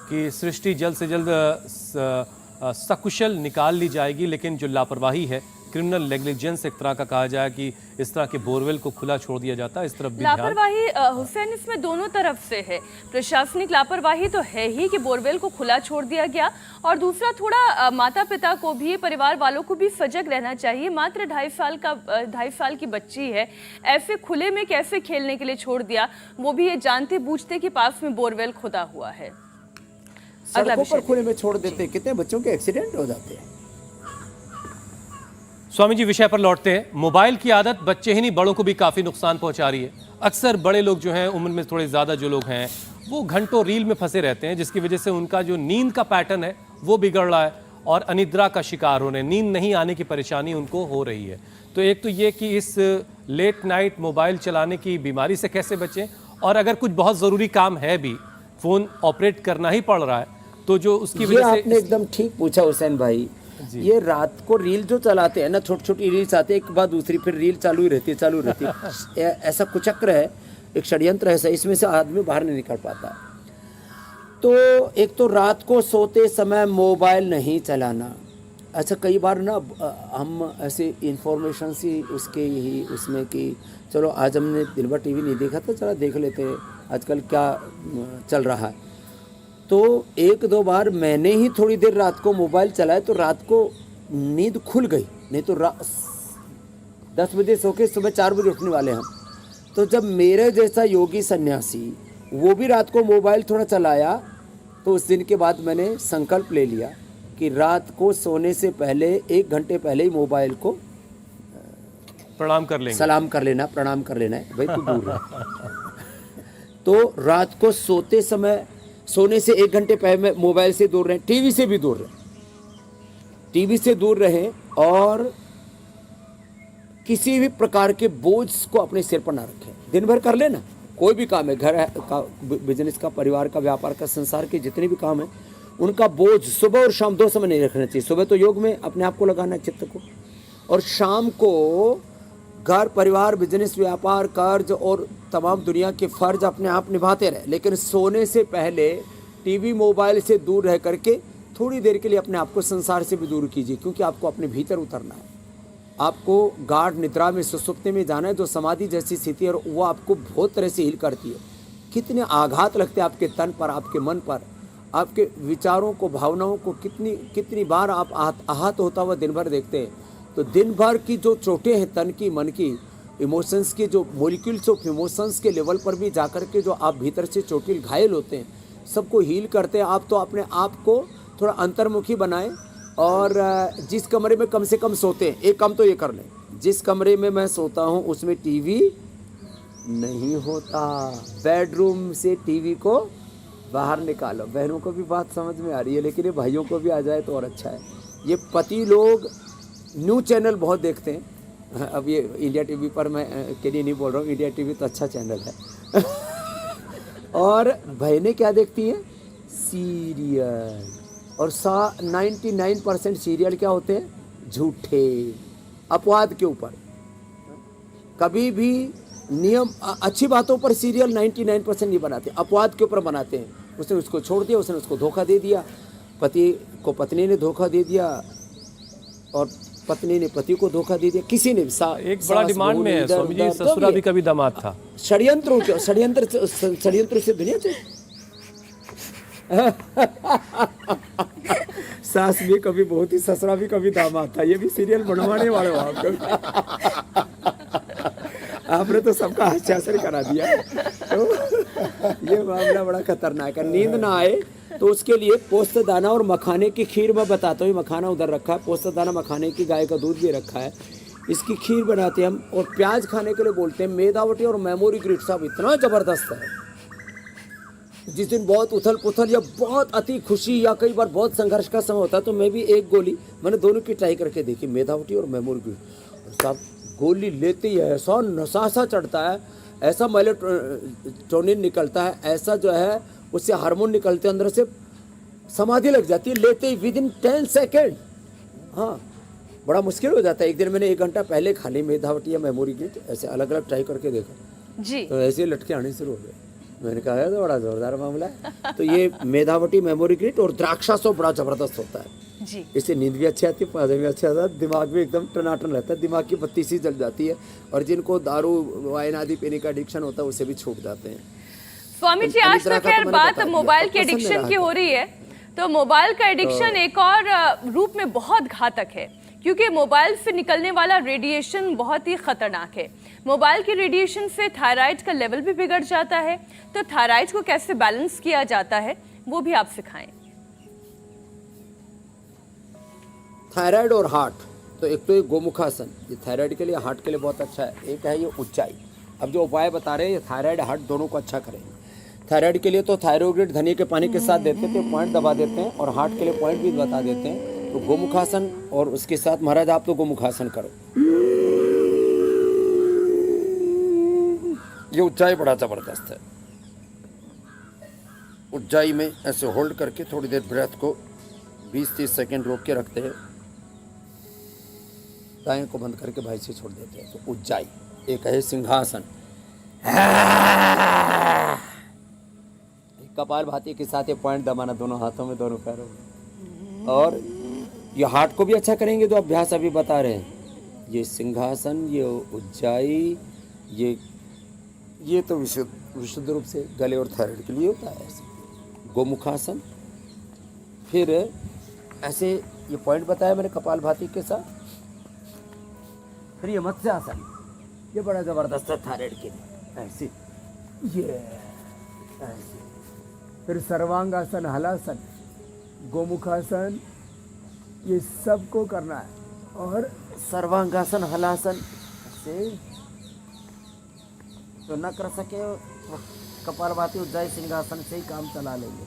कि सृष्टि जल्द से जल्द सकुशल निकाल ली जाएगी। लेकिन जो लापरवाही है, क्रिमिनल नेग्लिजेंस एक तरह का कहा जाए कि इस तरह के बोरवेल को खुला छोड़ दिया जाता है, इस तरफ भी लापरवाही हुसैन इसमें दोनों तरफ से है। प्रशासनिक लापरवाही तो है ही कि बोरवेल को खुला छोड़ दिया गया, और दूसरा थोड़ा माता पिता को भी, परिवार वालों को भी सजग रहना चाहिए। मात्र 2.5 साल की बच्ची है, ऐसे खुले में कैसे खेलने के लिए छोड़ दिया, वो भी ये जानते बूझते कि पास में बोरवेल खुदा हुआ है। सड़कों पर खुले में छोड़ देते, कितने बच्चों के एक्सीडेंट हो जाते हैं। स्वामी जी, विषय पर लौटते हैं। मोबाइल की आदत बच्चे ही नहीं, बड़ों को भी काफ़ी नुकसान पहुंचा रही है। अक्सर बड़े लोग जो हैं, उम्र में थोड़े ज़्यादा जो लोग हैं, वो घंटों रील में फंसे रहते हैं, जिसकी वजह से उनका जो नींद का पैटर्न है वो बिगड़ रहा है और अनिद्रा का शिकार हो रहे हैं। नींद नहीं आने की परेशानी उनको हो रही है। तो एक तो ये कि इस लेट नाइट मोबाइल चलाने की बीमारी से कैसे बचें, और अगर कुछ बहुत ज़रूरी काम है भी, फ़ोन ऑपरेट करना ही पड़ रहा है, तो जो उसकी वजह से। आपने एकदम ठीक पूछा हुसैन भाई। ये रात को रील जो चलाते हैं ना, छोटी छोटी रील्स आते हैं, एक बाद दूसरी, फिर रील चालू ही रहती है। ऐसा कुचक्र है, एक षड्यंत्र है, इसमें से आदमी बाहर नहीं निकल पाता। तो एक तो रात को सोते समय मोबाइल नहीं चलाना। अच्छा, कई बार ना हम ऐसे इंफॉर्मेशन सी उसके यही उसमें कि चलो आज हमने दिन भर टीवी नहीं देखा तो चलो देख लेते हैं आजकल क्या चल रहा है। तो 1-2 बार मैंने ही थोड़ी देर रात को मोबाइल चलाया तो रात को नींद खुल गई, नहीं तो 10 बजे सो के सुबह 4 बजे उठने वाले हम। तो जब मेरे जैसा योगी सन्यासी वो भी रात को मोबाइल थोड़ा चलाया, तो उस दिन के बाद मैंने संकल्प ले लिया कि रात को सोने से पहले 1 घंटे पहले ही मोबाइल को प्रणाम कर लेंगे, सलाम कर लेना, प्रणाम कर लेना है भाई, तू दूर रह। तो रात को सोते समय, सोने से 1 घंटे पहले मोबाइल से दूर रहें, टीवी से भी दूर रहें, टीवी से दूर रहें, और किसी भी प्रकार के बोझ को अपने सिर पर ना रखें। दिन भर कर लेना, कोई भी काम है, घर का, बिजनेस का, परिवार का, व्यापार का, संसार के जितने भी काम हैं, उनका बोझ सुबह और शाम 2 समय नहीं रखना चाहिए। सुबह तो योग में अपने आप को लगाना है, चित्त को, और शाम को घर परिवार बिजनेस व्यापार कर्ज और तमाम दुनिया के फर्ज अपने आप निभाते रहे, लेकिन सोने से पहले टीवी मोबाइल से दूर रह करके थोड़ी देर के लिए अपने आप को संसार से भी दूर कीजिए, क्योंकि आपको अपने भीतर उतरना है। आपको गाढ़ निद्रा में सुसुप्ति में जाना है, जो समाधि जैसी स्थिति है, और वो आपको बहुत तरह से हील करती है। कितने आघात लगते हैं आपके तन पर, आपके मन पर, आपके विचारों को, भावनाओं को कितनी बार आप आहत होता हुआ दिन भर देखते हैं। तो दिन भर की जो चोटें हैं तन की, मन की, इमोशंस के जो मॉलिक्यूल्स ऑफ इमोशंस के लेवल पर भी जाकर के जो आप भीतर से चोटिल घायल होते हैं, सबको हील करते हैं। आप तो अपने आप को थोड़ा अंतर्मुखी बनाएं, और जिस कमरे में कम से कम सोते हैं, एक काम तो ये कर लें, जिस कमरे में मैं सोता हूँ उसमें टीवी नहीं होता, बेडरूम से टीवी को बाहर निकालो। बहनों को भी बात समझ में आ रही है, लेकिन ये भाइयों को भी आ जाए तो और अच्छा है। ये पति लोग न्यूज़ चैनल बहुत देखते हैं। अब ये इंडिया टीवी पर मैं के लिए नहीं बोल रहा हूँ, इंडिया टीवी तो अच्छा चैनल है। और बहनें क्या देखती हैं? सीरियल। और 99% सीरियल क्या होते हैं? झूठे, अपवाद के ऊपर। कभी भी नियम अच्छी बातों पर सीरियल 99% नहीं बनाते, अपवाद के ऊपर बनाते हैं। उसने उसको छोड़ दिया, उसने उसको धोखा दे दिया, पति को पत्नी ने धोखा दे दिया, और पत्नी ने पति को धोखा दे दिया, किसी ने भी। एक बड़ा डिमांड में है स्वामी जी, ससुरा भी कभी दामाद था। षड्यंत्र से दुनिया चल। सास भी कभी बहुत ही, ससुरा भी कभी दामाद था। ये भी सीरियल बनवाने वाले हो आप। आपने तो सबका हास्यास्पद करा दिया। तो ये मामला बड़ा खतरनाक है। नींद ना आए तो उसके लिए पोस्त दाना और मखाने की खीर मैं बताता हूँ। मखाना उधर रखा है, पोस्त दाना मखाने की, गाय का दूध भी रखा है, इसकी खीर बनाते हैं हम। और प्याज खाने के लिए बोलते हैं। मेधावटी और मेमोरी ग्रिड साहब इतना ज़बरदस्त है। जिस दिन बहुत उथल पुथल या बहुत अति खुशी या कई बार बहुत संघर्ष का समय होता है, तो मैं भी एक गोली, मैंने दोनों की ट्राई करके देखी, मेधावटी और मेमोरी ग्रिड। साहब गोली लेते ही ऐसा नशा सा चढ़ता है, ऐसा मेलेटोनिन निकलता है, ऐसा जो है उससे हार्मोन निकलते हैं अंदर से, समाधि लग जाती है लेते ही, विद इन 10 सेकेंड। हाँ, बड़ा मुश्किल हो जाता है। एक दिन मैंने 1 घंटा पहले खा ली मेधावटी या मेमोरी ग्रिड, ऐसे अलग अलग ट्राई करके देखा जी, तो ऐसे लटके आने शुरू हो गए। मैंने कहा है तो बड़ा जोरदार मामला है। तो ये मेधावटी मेमोरी ग्रिड और द्राक्षा सो बड़ा जबरदस्त होता है जी। इससे नींद भी अच्छी आती है, पादे भी अच्छा आता है, दिमाग भी एकदम टनाटन रहता है, दिमाग की बत्ती सी जल जाती है। और जिनको दारू वाइन आदि पीने का एडिक्शन होता है उससे भी छूट जाते हैं। स्वामी जी, आज तो खैर बात मोबाइल के एडिक्शन की हो रही है, तो मोबाइल का एडिक्शन एक और रूप में बहुत घातक है, क्योंकि मोबाइल से निकलने वाला रेडिएशन बहुत ही खतरनाक है। मोबाइल के रेडिएशन से थायराइड का लेवल भी बिगड़ जाता है, तो थायराइड को कैसे बैलेंस किया जाता है वो भी आप सिखाएं। थायराइड और हार्ट, तो एक तो ये गोमुखासन, ये थायराइड के लिए, हार्ट के लिए बहुत अच्छा है। एक है ये उच्चाई। अब जो उपाय बता रहे हैं ये थायराइड हार्ट दोनों को अच्छा करेंगे। थायराइड के लिए तो थायरोग्रिड धनिया के पानी के साथ देते थे, पॉइंट दबा देते हैं, और हार्ट के लिए पॉइंट भी बता देते हैं। तो गोमुखासन और उसके साथ महाराज आप तो गोमुखासन करो। ये ऊंचाई बड़ा जबरदस्त है। ऊंचाई में ऐसे होल्ड करके थोड़ी देर ब्रेथ को 20-30 सेकेंड रोक के रखते हैं, दाएं को बंद करके भाई से छोड़ देते हैं। तो ऊंचाई एक है सिंहासन, कपाल भाती के साथ ये पॉइंट दबाना दोनों हाथों में, दोनों पैरों में। और ये हार्ट को भी अच्छा करेंगे, तो अभ्यास अभी बता रहे हैं। ये सिंहासन, ये उज्जाई, ये तो विशुद्ध रूप से गले और थायराइड के लिए होता है। ऐसे गोमुखासन, फिर ऐसे ये पॉइंट बताया मैंने कपाल भाती के साथ। फिर ये मत्स्यासन, ये बड़ा ज़बरदस्त है थायराइड के लिए, ऐसे ये ऐसे। फिर सर्वांगासन, हलासन, गोमुखासन, ये सबको करना है। और सर्वांगासन, हलासन से तो न कर सके कपालभाति, उज्जाई, सिंहासन से ही काम चला लेंगे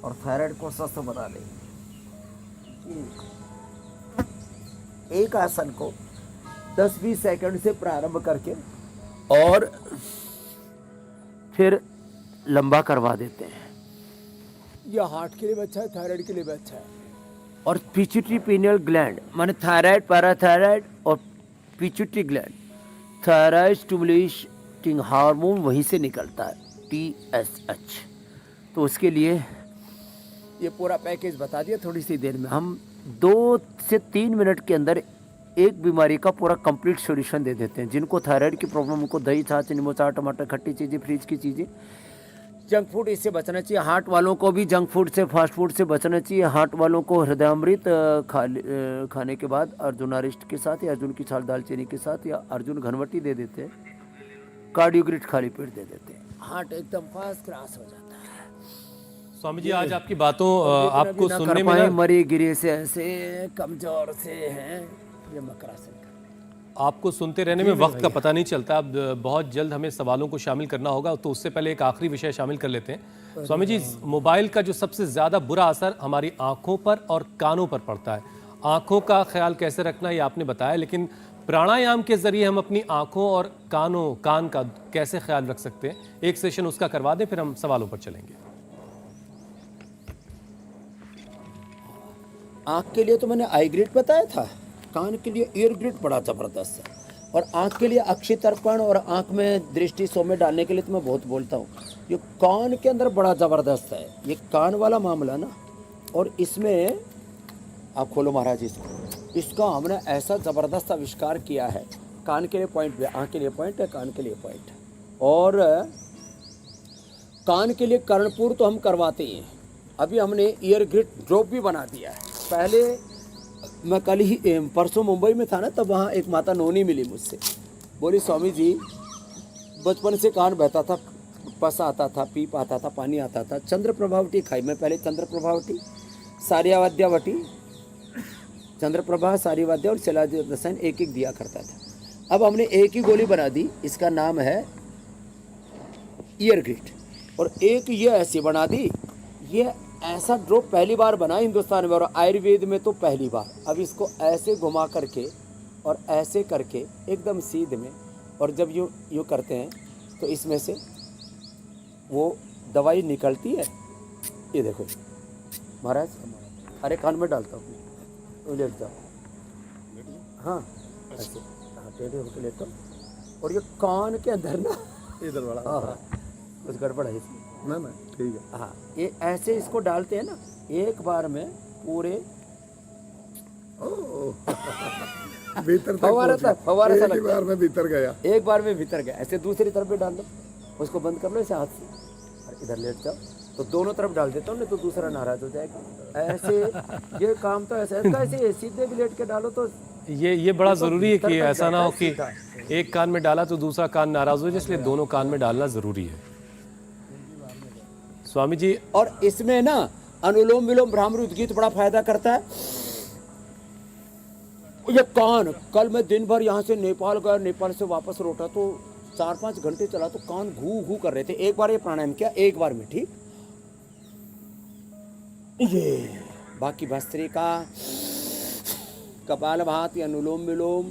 और थायराइड को स्वस्थ बना लेंगे। एक आसन को 10-20 सेकंड से प्रारंभ करके और फिर लंबा करवा देते हैं। यह हार्ट के लिए भी अच्छा है, थायराइड के लिए भी अच्छा है। और पिट्यूटरी पिनियल ग्लैंड माने थायराइड, पैराथायराइड और pituitary gland, thyroid stimulating hormone वहीं से निकलता है, TSH। तो उसके लिए ये पूरा पैकेज बता दिया थोड़ी सी देर में। हम 2 से 3 मिनट के अंदर एक बीमारी का पूरा कंप्लीट सॉल्यूशन दे देते हैं। जिनको थायराइड की प्रॉब्लम, उनको दही, छाछ, नींबू, चाट, टमाटर, खट्टी चीज़ें, फ्रिज की चीज़ें, जंक फूड, इससे बचना चाहिए। हार्ट वालों को भी जंक फूड से, फास्ट फूड से बचना चाहिए। हार्ट वालों को हृदयामृत खाने के बाद अर्जुन अरिष्ट के साथ या अर्जुन की छाल दालचीनी के साथ या अर्जुन घनवटी दे देते हैं। कार्डियोग्रिट खाली पेट दे देते हैं, हार्ट एकदम फर्स्ट क्लास हो जाता है। स्वामी जी, आज आपकी बातों आपको ना सुनने कर में पाए, ना मरे गिरे से ऐसे कमजोर से हैं ये मकरासन का। आपको सुनते रहने में वक्त का पता नहीं चलता। अब बहुत जल्द हमें सवालों को शामिल करना होगा, तो उससे पहले एक आखिरी विषय शामिल कर लेते हैं। स्वामी जी, मोबाइल का जो सबसे ज़्यादा बुरा असर हमारी आंखों पर और कानों पर पड़ता है। आंखों का ख्याल कैसे रखना ये आपने बताया, लेकिन प्राणायाम के जरिए हम अपनी आंखों और कान का कैसे ख्याल रख सकते हैं? एक सेशन उसका करवा दें, फिर हम सवालों पर चलेंगे। आँख के लिए तो मैंने आई ग्रिड बताया था, कान के लिए ईयर ग्रिड बड़ा ज़बरदस्त है, और आँख के लिए अक्षि तर्पण और आँख में दृष्टि सौम्य डालने के लिए तो मैं बहुत बोलता हूँ। ये कान के अंदर बड़ा ज़बरदस्त है, ये कान वाला मामला ना। और इसमें आप खोलो महाराज इसका हमने ऐसा ज़बरदस्त आविष्कार किया है। कान के लिए पॉइंट भी, आँख के लिए पॉइंट है, कान के लिए पॉइंट है। और कान के लिए कर्णपुर तो हम करवाते ही हैं। अभी हमने ईयर ग्रिड ड्रॉप भी बना दिया है। पहले मैं कल ही परसों मुंबई में था ना, तब वहाँ एक माता नोनी मिली मुझसे, बोली स्वामी जी बचपन से कान बहता था, पस आता था, पीप आता था, पानी आता था। चंद्र प्रभावटी खाई मैं पहले, चंद्र प्रभावटी, सारियावाद्यावटी, चंद्र प्रभा, सारिवाद्या और शैलाजी रसायन एक एक दिया करता था। अब हमने एक ही गोली बना दी, इसका नाम है ईयर ग्रिड। और एक ये ऐसी बना दी, ये ऐसा ड्रॉप पहली बार बना हिंदुस्तान में और आयुर्वेद में तो पहली बार। अब इसको ऐसे घुमा करके और ऐसे करके एकदम सीधे में, और जब यूँ यूँ करते हैं तो इसमें से वो दवाई निकलती है। ये देखो महाराज, अरे कान में डालता हूँ, लेट जाओ, हाँ ऐसे, हाँ टेढ़े होकर लेता हूँ। और ये कान के अंदर ना इधर बड़ा, हाँ कुछ गड़बड़ है इसमें ना ठीक है। हाँ, ये ऐसे इसको डालते हैं ना, एक बार में पूरे भीतर फवारा था, फवारा सा लगता है। बार में भीतर गया। एक बार में भीतर गया, ऐसे दूसरी तरफ भी डाल दो, उसको बंद कर लो ऐसे हाथ से, और इधर लेट जाओ, तो दोनों तरफ डाल देता हूँ, नहीं तो दूसरा नाराज हो जाएगा। ऐसे ये काम तो ऐसा है, ऐसे सीधे भी लेट के डालो तो ये बड़ा ज़रूरी है कि ऐसा ना हो कि एक कान में डाला तो दूसरा कान नाराज़ हो जाए, इसलिए दोनों कान में डालना ज़रूरी है। स्वामी जी, और इसमें ना अनुलोम विलोम भ्रामरी उद्गीत बड़ा फायदा करता है। ये कान, कल मैं दिन भर यहाँ से नेपाल गया, नेपाल से वापस लौटा तो 4-5 घंटे चला, तो कान घू घू कर रहे थे। एक बार ये प्राणायाम किया, एक बार में ठीक। ये बाकी भस्त्रिका, कपालभाति, अनुलोम विलोम,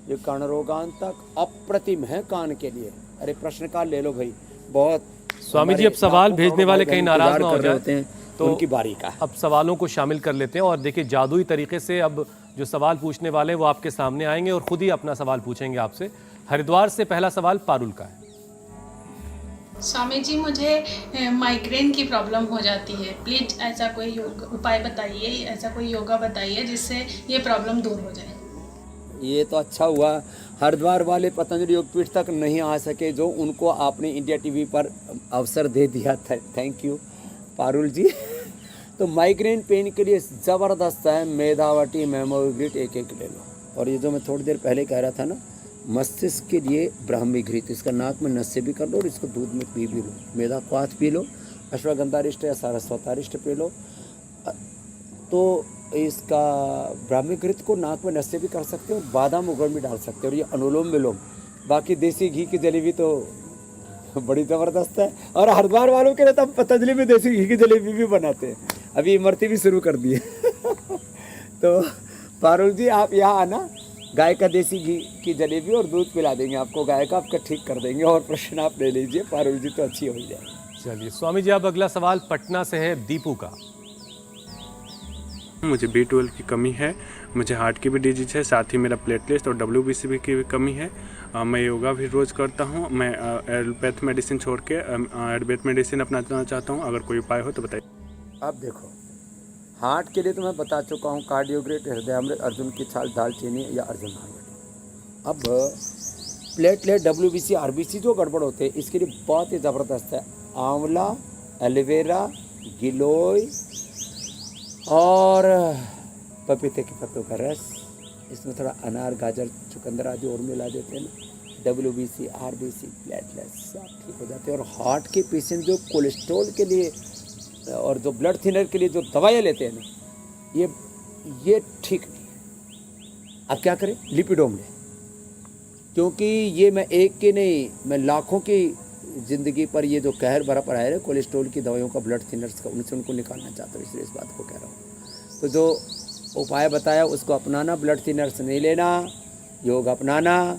ये कर्णरोगांतक अप्रतिम है कान के लिए। अरे प्रश्नकाल ले लो भाई, बहुत। स्वामी जी, अब सवाल भेजने वाले कहीं नाराज ना हो जाए तो उनकी बारी का। अब सवालों को शामिल कर लेते हैं, और देखिए जादुई तरीके से अब जो सवाल पूछने वाले वो आपके सामने आएंगे और खुद ही अपना सवाल पूछेंगे आपसे। हरिद्वार से पहला सवाल पारुल का है। स्वामी जी, मुझे माइग्रेन की प्रॉब्लम हो जाती है, प्लीज ऐसा कोई उपाय बताइए, ऐसा कोई योगा बताइए जिससे ये प्रॉब्लम दूर हो जाए। ये तो अच्छा हुआ हरिद्वार वाले पतंजलि योगपीठ तक नहीं आ सके, जो उनको आपने इंडिया टीवी पर अवसर दे दिया था। थैंक यू पारुल जी। तो माइग्रेन पेन के लिए ज़बरदस्त है मेधावटी, मेमोग्रिट एक एक ले लो। और ये जो मैं थोड़ी देर पहले कह रहा था ना, मस्तिष्क के लिए ब्राह्मी घृत, इसका नाक में नस से भी कर लो और इसको दूध में पी भी लो। मेधा क्वाथ पी लो, अश्वगंधारिष्ट या सारस्वतारिष्ट पी लो। तो इसका ब्राह्मी घृत को नाक में नस से भी कर सकते हो, बादाम उगड़ भी डाल सकते हो। और ये अनुलोम विलोम, बाकी देसी घी की जलेबी तो बड़ी ज़बरदस्त है। और हरिद्वार वालों के लिए तो हम पतंजलि में देसी घी की जलेबी भी बनाते हैं, अभी इमरती भी शुरू कर दी है। तो पारुल जी आप यहाँ आना, गाय का देसी घी की जलेबी और दूध पिला देंगे आपको, गाय का आपका ठीक कर देंगे। और प्रश्न आप ले लीजिए पारुल जी, तो अच्छी हो जाए। चलिए स्वामी जी, अब अगला सवाल पटना से है दीपू का। मुझे B12 की कमी है, मुझे हार्ट की भी डिजीज है, साथ ही मेरा प्लेटलेट और WBC की भी कमी है। मैं योगा भी रोज़ करता हूँ। मैं एलोपैथ मेडिसिन छोड़ के आयुर्वेद मेडिसिन अपनाना चाहता हूँ। अगर कोई उपाय हो तो बताइए। अब देखो, हार्ट के लिए तो मैं बता चुका हूँ, कार्डियोग्रेट, हृदयामृत, अर्जुन की छाल, दालचीनी या अर्जुन हार्मोनी। अब प्लेटलेट, WBC, RBC जो गड़बड़ होते हैं, इसके लिए बहुत ही ज़बरदस्त है आंवला, एलोवेरा, गिलोय और पपीते के पत्तों का रस। इसमें थोड़ा अनार, गाजर, चुकंदर आदि और मिला देते हैं ना, WBC, RBC, प्लेटलेट्स सब ठीक हो जाते हैं। और हार्ट के पेशेंट जो कोलेस्ट्रॉल के लिए और जो ब्लड थिनर के लिए जो दवाइयाँ लेते हैं ना, ये ठीक नहीं। अब क्या करें? लिपिडोम लें, क्योंकि ये मैं एक की नहीं, मैं लाखों की ज़िंदगी पर ये जो कहर भरा पड़ा है कोलेस्ट्रॉल की दवाइयों का, ब्लड थिनर्स का, उनसे उनको निकालना चाहता हूँ, इसलिए इस बात को कह रहा हूँ। तो जो उपाय बताया उसको अपनाना, ब्लड थिनर्स नहीं लेना, योग अपनाना,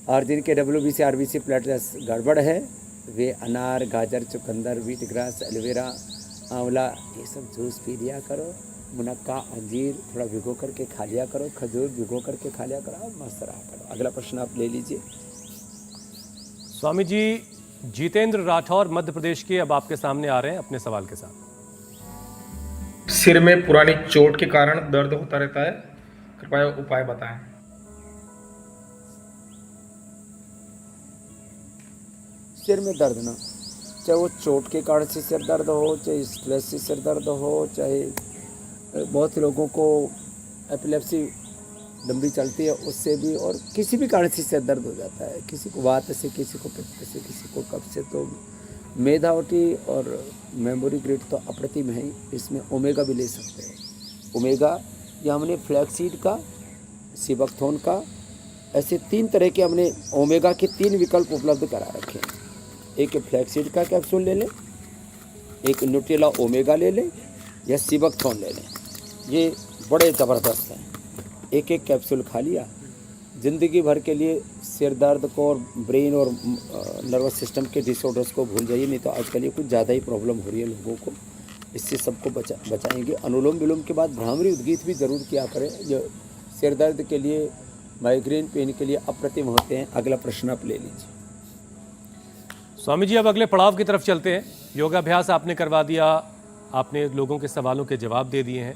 और जिनके WBC, RBC, प्लेटलेट्स गड़बड़ है वे अनार, गाजर, चुकंदर, व्हीट ग्रास, एलोवेरा, आंवला, ये सब जूस पी लिया करो। मुनक्का, अंजीर थोड़ा भिगो करके खा लिया करो, खजूर भिगो करके खा लिया करो, मस्त रहा करो। अगला प्रश्न आप ले लीजिए। स्वामी जी, जितेंद्र राठौर मध्य प्रदेश के अब आपके सामने आ रहे हैं अपने सवाल के साथ। सिर में पुरानी चोट के कारण दर्द होता रहता है, कृपया उपाय बताएं। सिर में दर्द ना, चाहे वो चोट के कारण से सिर दर्द हो, चाहे स्ट्रेस से सिर दर्द हो, चाहे बहुत से लोगों को एपिलेप्सी लंबी चलती है उससे भी, और किसी भी कारण से सिर दर्द हो जाता है, किसी को वात से, किसी को पित्त से, किसी को कफ से। तो मेधावटी और मेमोरी ग्रेड तो अप्रतिम है, इसमें ओमेगा भी ले सकते हैं। ओमेगा या हमने फ्लैक्सीड का, सीबकथोन का, ऐसे 3 तरह के हमने ओमेगा के 3 विकल्प उपलब्ध करा रखे हैं। एक फ्लैक्सीड का कैप्सूल ले लें, एक न्यूट्रेला ओमेगा ले लें, या सीबकथोन ले लें। ये बड़े ज़बरदस्त हैं। एक एक कैप्सूल खा लिया, ज़िंदगी भर के लिए सिर दर्द को और ब्रेन और नर्वस सिस्टम के डिसऑर्डर्स को भूल जाइए। नहीं तो आजकल ये कुछ ज़्यादा ही प्रॉब्लम हो रही है लोगों को, इससे सबको बचाएंगे। अनुलोम विलोम के बाद भ्रामरी उद्गीत भी ज़रूर किया करें, जो सिर दर्द के लिए, माइग्रेन पेन के लिए अप्रतिम होते हैं। अगला प्रश्न आप ले लीजिए। स्वामी जी, अब अगले पड़ाव की तरफ चलते हैं। योगाभ्यास आपने करवा दिया, आपने लोगों के सवालों के जवाब दे दिए हैं,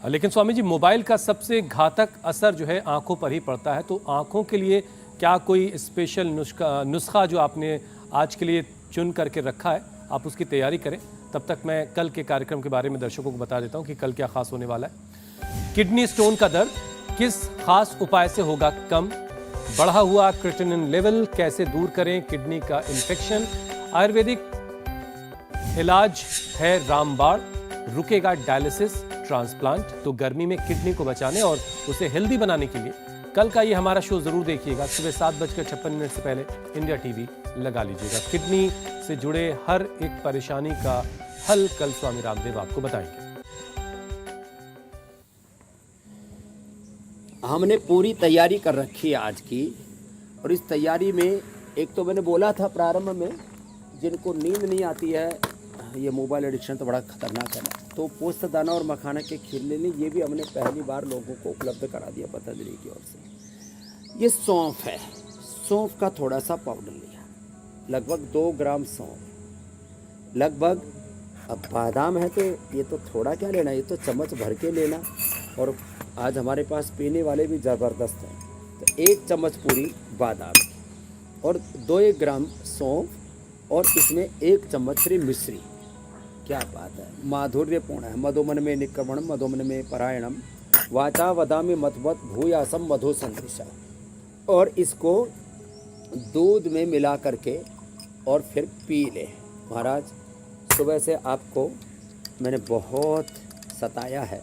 लेकिन स्वामी जी, मोबाइल का सबसे घातक असर जो है आंखों पर ही पड़ता है। तो आंखों के लिए क्या कोई स्पेशल नुस्खा जो आपने आज के लिए चुन करके रखा है, आप उसकी तैयारी करें। तब तक मैं कल के कार्यक्रम के बारे में दर्शकों को बता देता हूं कि कल क्या खास होने वाला है। किडनी स्टोन का दर्द किस खास उपाय से होगा कम? बढ़ा हुआ क्रिएटिनिन लेवल कैसे दूर करें? किडनी का इन्फेक्शन, आयुर्वेदिक इलाज है रामबाण, रुकेगा डायलिसिस, ट्रांसप्लांट। तो गर्मी में किडनी को बचाने और उसे हेल्दी बनाने के लिए कल का ये हमारा शो जरूर देखिएगा। सुबह 7:56 से पहले इंडिया टीवी लगा लीजिएगा। किडनी से जुड़े हर एक परेशानी का हल कल स्वामी रामदेव आपको बताएंगे। हमने पूरी तैयारी कर रखी है आज की, और इस तैयारी में एक तो मैंने बोला था प्रारंभ में, जिनको नींद नहीं आती है, ये मोबाइल एडिक्शन तो बड़ा खतरनाक है ना, तो पोस्त दाना और मखाना के खीर ले लें। ये भी हमने पहली बार लोगों को उपलब्ध करा दिया पतंजलि की ओर से। ये सौंफ है, सौंफ का थोड़ा सा पाउडर लिया, लगभग 2 ग्राम सौंफ, लगभग, अब बादाम है तो ये तो थोड़ा क्या लेना, ये तो चम्मच भर के लेना। और आज हमारे पास पीने वाले भी ज़बरदस्त हैं, तो 1 चम्मच पूरी बादाम और 2 ग्राम सौंफ, और इसमें 1 चम्मच श्री मिश्री। क्या बात है, माधुर्यपूर्ण है। मधुमन में निक्रमणम, मधुमन में परायणम, वाचा वदामि मतवत भूयासम मधु संदृशा। और इसको दूध में मिला करके और फिर पी ले। महाराज, सुबह से आपको मैंने बहुत सताया है,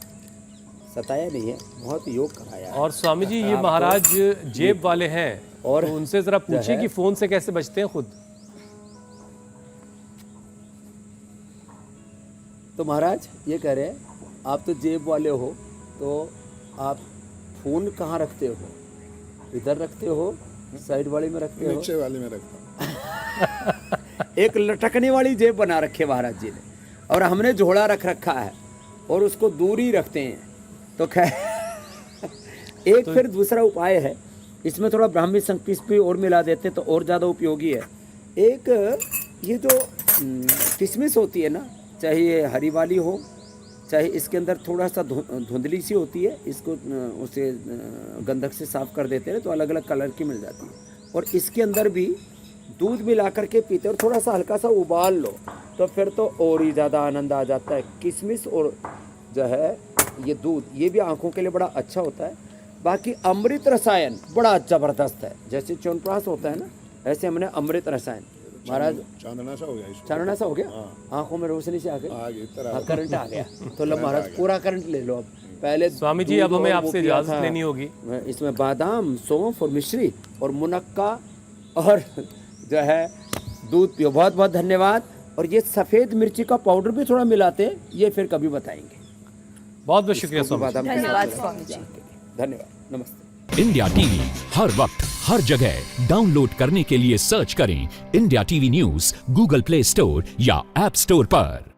सताया नहीं है, बहुत योग कराया है। और स्वामी जी, ये महाराज जेब वाले हैं, और तो उनसे जरा पूछिए कि फोन से कैसे बचते हैं खुद। तो महाराज ये कह रहे हैं, आप तो जेब वाले हो, तो आप फ़ोन कहाँ रखते हो? इधर रखते हो, साइड वाली में रखते हो? नीचे वाली में रखता हूँ। एक लटकने वाली जेब बना रखे महाराज जी ने, और हमने झोला रख रखा है, और उसको दूर ही रखते हैं। तो खैर एक फिर दूसरा उपाय है, इसमें थोड़ा ब्राह्मी संकपिस भी और मिला देते तो और ज़्यादा उपयोगी है। एक ये जो किशमिश होती है ना, चाहे ये हरी वाली हो चाहे इसके अंदर थोड़ा सा धुंधली सी होती है, इसको उसे गंधक से साफ़ कर देते हैं तो अलग अलग कलर की मिल जाती है। और इसके अंदर भी दूध मिला करके पीते और थोड़ा सा हल्का सा उबाल लो तो फिर तो और ही ज़्यादा आनंद आ जाता है। किशमिश और जो है ये दूध, ये भी आँखों के लिए बड़ा अच्छा होता है। बाकी अमृत रसायन बड़ा ज़बरदस्त है, जैसे च्यवनप्राश होता है ना, ऐसे हमने अमृत रसायन महाराज चांदना सा हो गया इसको। चानना सा हो गया, आंखों में रोशनी से आ गई, हाँ, करंट आ गया। तो लो महाराज पूरा करंट ले लो अब। पहले स्वामी जी दूध अब हमें और वो आपसे पिया इजाजत था। लेनी होगी। इसमें बादाम, सौंफ और मिश्री और मुनक्का और जो है दूध पियो। बहुत बहुत धन्यवाद। और ये सफ़ेद मिर्ची का पाउडर भी थोड़ा मिलाते हैं, ये फिर कभी बताएंगे। बहुत बहुत शुक्रिया इसको भी स्वामी जी। बादाम के साथ धन्यवाद मिलाते स्वामी जी। हैं। धन्यवाद, नमस्ते। इंडिया टीवी हर वक्त हर जगह डाउनलोड करने के लिए सर्च करें India TV news Google play store या ऐप स्टोर पर।